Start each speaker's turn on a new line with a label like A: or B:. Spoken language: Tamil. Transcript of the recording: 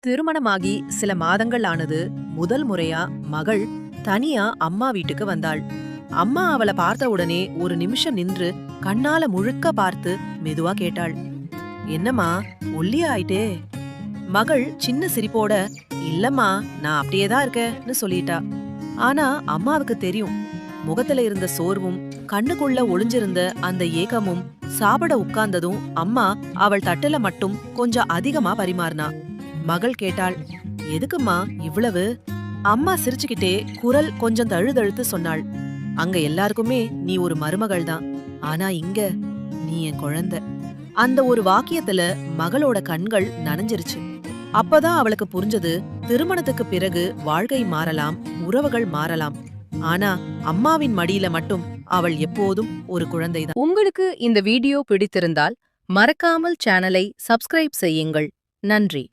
A: திருமணமாகி சில மாதங்கள் ஆனது. முதல் முறையா மகள் தனியா அம்மா வீட்டுக்கு வந்தாள். அம்மா அவளை பார்த்த உடனே ஒரு நிமிஷம் நின்று கண்ணால முழுக்க பார்த்து மெதுவா கேட்டாள், என்னம்மா, ஒல்லியா ஆயிட்டே? மகள் சின்ன சிரிப்போட, இல்லம்மா, நான் அப்படியேதான் இருக்கேன்னு சொல்லிட்டா. ஆனா அம்மாவுக்கு தெரியும், முகத்துல இருந்த சோர்வும் கண்ணுக்குள்ள ஒளிஞ்சிருந்த அந்த ஏக்கமும். சாப்பிட உட்கார்ந்ததும் அம்மா அவள் தட்டுல மட்டும் கொஞ்சம் அதிகமா பரிமாறினா. மகள் கேட்டாள், எதுக்கும்மா இவ்வளவு? அம்மா சிரிச்சுக்கிட்டே குரல் கொஞ்சம் தழுதழுத்து சொன்னாள், அங்க எல்லாருக்குமே நீ ஒரு மருமகள் தான், ஆனா இங்க நீ என் குழந்தை. அந்த ஒரு வாக்கியத்துல மகளோட கண்கள் நனைஞ்சிருச்சு. அப்பதான் அவளுக்கு புரிஞ்சது, திருமணத்துக்கு பிறகு வாழ்க்கை மாறலாம், உறவுகள் மாறலாம், ஆனா அம்மாவின் மடியில மட்டும் அவள் எப்போதும் ஒரு குழந்தைதான். உங்களுக்கு இந்த வீடியோ பிடித்திருந்தால் மறக்காமல் சேனலை சப்ஸ்கிரைப் செய்யுங்கள். நன்றி.